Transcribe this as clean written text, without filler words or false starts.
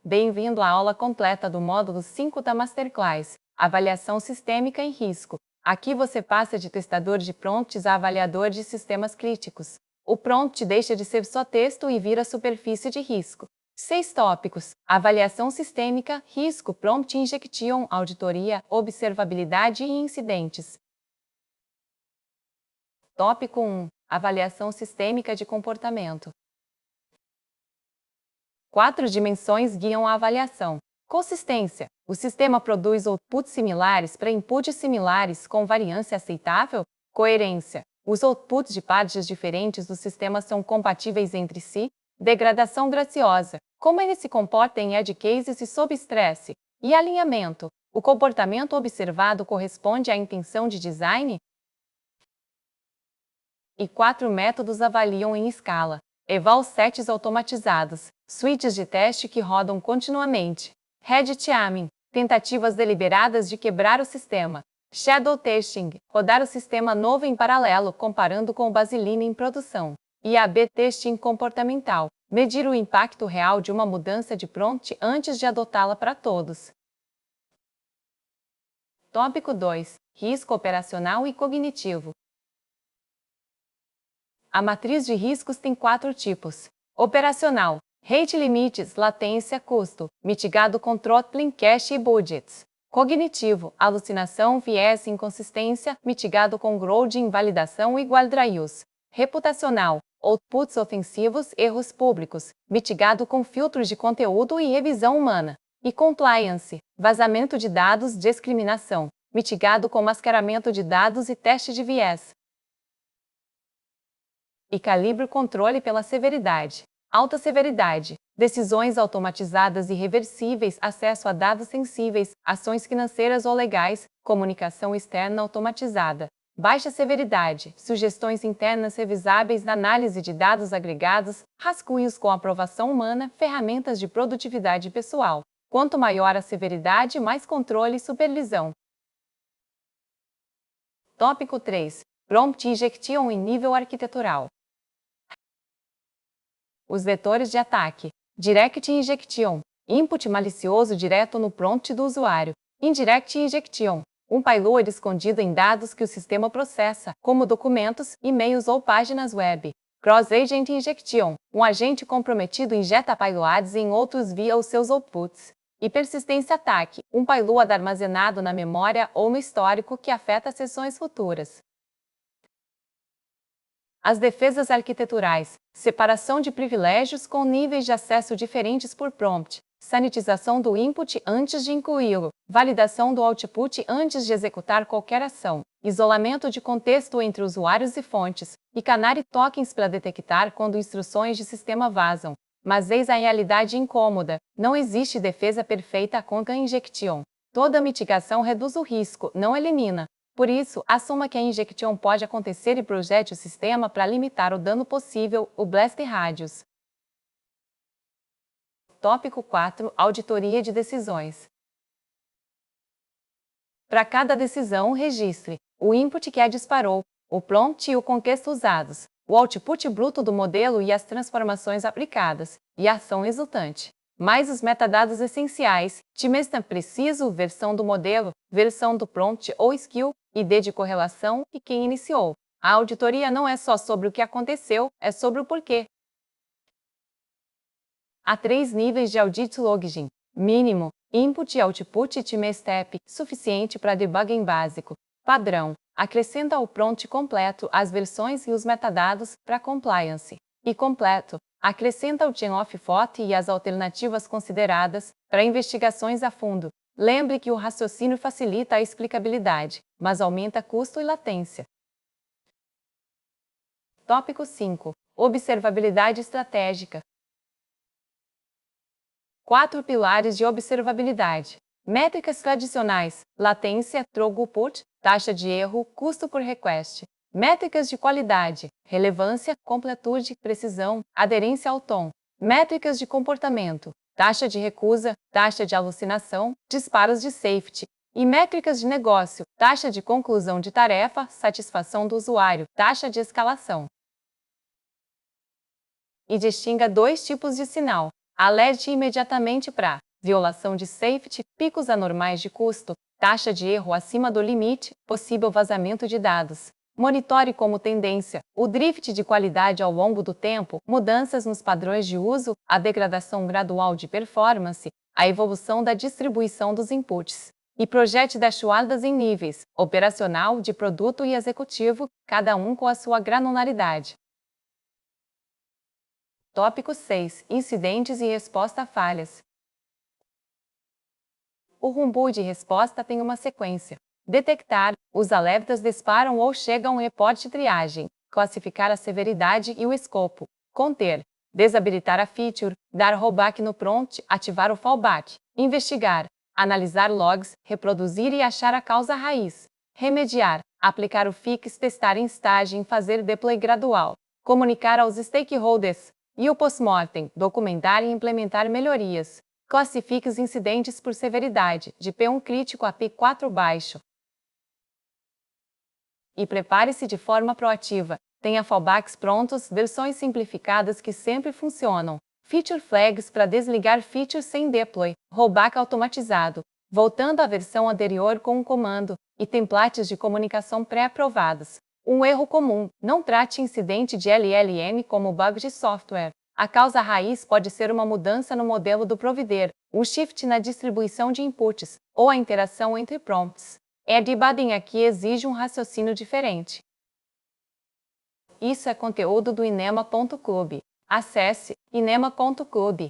Bem-vindo à aula completa do módulo 5 da Masterclass, Avaliação Sistêmica em Risco. Aqui você passa de testador de prompts a avaliador de sistemas críticos. O prompt deixa de ser só texto e vira superfície de risco. 6 tópicos: avaliação sistêmica, risco, prompt injection, auditoria, observabilidade e incidentes. Tópico 1: avaliação sistêmica de comportamento. 4 dimensões guiam a avaliação. Consistência: o sistema produz outputs similares para inputs similares com variância aceitável? Coerência: os outputs de partes diferentes do sistema são compatíveis entre si? Degradação graciosa: como ele se comporta em edge cases e sob estresse? E alinhamento: o comportamento observado corresponde à intenção de design? E 4 métodos avaliam em escala. Eval sets automatizados, suítes de teste que rodam continuamente. Red teaming, tentativas deliberadas de quebrar o sistema. Shadow testing, rodar o sistema novo em paralelo comparando com o baseline em produção. E A/B testing comportamental, medir o impacto real de uma mudança de prompt antes de adotá-la para todos. Tópico 2: risco operacional e cognitivo. A matriz de riscos tem 4 tipos. Operacional: rate limites, latência, custo, mitigado com throttling, cache e budgets. Cognitivo: alucinação, viés, inconsistência, mitigado com growth, invalidação e guardrails. Reputacional: outputs ofensivos, erros públicos, mitigado com filtros de conteúdo e revisão humana. E compliance: vazamento de dados, discriminação, mitigado com mascaramento de dados e teste de viés. E calibre o controle pela severidade. Alta severidade: decisões automatizadas e reversíveis, acesso a dados sensíveis, ações financeiras ou legais, comunicação externa automatizada. Baixa severidade: sugestões internas revisáveis, análise de dados agregados, rascunhos com aprovação humana, ferramentas de produtividade pessoal. Quanto maior a severidade, mais controle e supervisão. Tópico 3: prompt injection em nível arquitetural. Os vetores de ataque. Direct injection: input malicioso direto no prompt do usuário. Indirect injection: um payload escondido em dados que o sistema processa, como documentos, e-mails ou páginas web. Cross-agent injection: um agente comprometido injeta payloads em outros via os seus outputs. E persistência ataque: um payload armazenado na memória ou no histórico que afeta sessões futuras. As defesas arquiteturais: separação de privilégios com níveis de acesso diferentes por prompt, sanitização do input antes de incluí-lo, validação do output antes de executar qualquer ação, isolamento de contexto entre usuários e fontes, e canary tokens para detectar quando instruções de sistema vazam. Mas eis a realidade incômoda: não existe defesa perfeita contra injection. Toda mitigação reduz o risco, não elimina. Por isso, assuma que a injection pode acontecer e projete o sistema para limitar o dano possível, o blast radius. Tópico 4: auditoria de decisões. Para cada decisão, registre o input que a disparou, o prompt e o contexto usados, o output bruto do modelo e as transformações aplicadas, e a ação resultante. Mais os metadados essenciais: timestamp preciso, versão do modelo, versão do prompt ou skill, ID de correlação e quem iniciou. A auditoria não é só sobre o que aconteceu, é sobre o porquê. Há 3 níveis de audit logging. Mínimo: input, output e timestamp, suficiente para debugging básico. Padrão: acrescenta ao prompt completo as versões e os metadados para compliance. E completo: acrescenta o chain of thought e as alternativas consideradas para investigações a fundo. Lembre que o raciocínio facilita a explicabilidade, mas aumenta custo e latência. Tópico 5: observabilidade estratégica. 4 pilares de observabilidade. Métricas tradicionais: latência, throughput, taxa de erro, custo por request. Métricas de qualidade: relevância, completude, precisão, aderência ao tom. Métricas de comportamento: taxa de recusa, taxa de alucinação, disparos de safety. E métricas de negócio: taxa de conclusão de tarefa, satisfação do usuário, taxa de escalação. E distinga 2 tipos de sinal: Alerte imediatamente para violação de safety, picos anormais de custo, taxa de erro acima do limite, possível vazamento de dados. Monitore como tendência o drift de qualidade ao longo do tempo, mudanças nos padrões de uso, a degradação gradual de performance, a evolução da distribuição dos inputs. E projete dashboards em níveis operacional, de produto e executivo, cada um com a sua granularidade. Tópico 6. Incidentes e resposta a falhas. O rumbo de resposta tem uma sequência. Detectar, os alertas disparam ou chegam um reporte de triagem, classificar a severidade e o escopo, conter, desabilitar a feature, dar rollback no prompt, ativar o fallback, investigar, analisar logs, reproduzir e achar a causa raiz, remediar, aplicar o fix, testar em staging, fazer deploy gradual, comunicar aos stakeholders, e o post-mortem, documentar e implementar melhorias. Classifique os incidentes por severidade, de P1 crítico a P4 baixo. E prepare-se de forma proativa. Tenha fallbacks prontos, versões simplificadas que sempre funcionam. Feature flags para desligar features sem deploy, rollback automatizado, voltando à versão anterior com um comando, e templates de comunicação pré-aprovados. Um erro comum: não trate incidente de LLM como bug de software. A causa raiz pode ser uma mudança no modelo do provider, um shift na distribuição de inputs, ou a interação entre prompts. Debugging aqui exige um raciocínio diferente. Isso é conteúdo do inema.club. Acesse inema.club.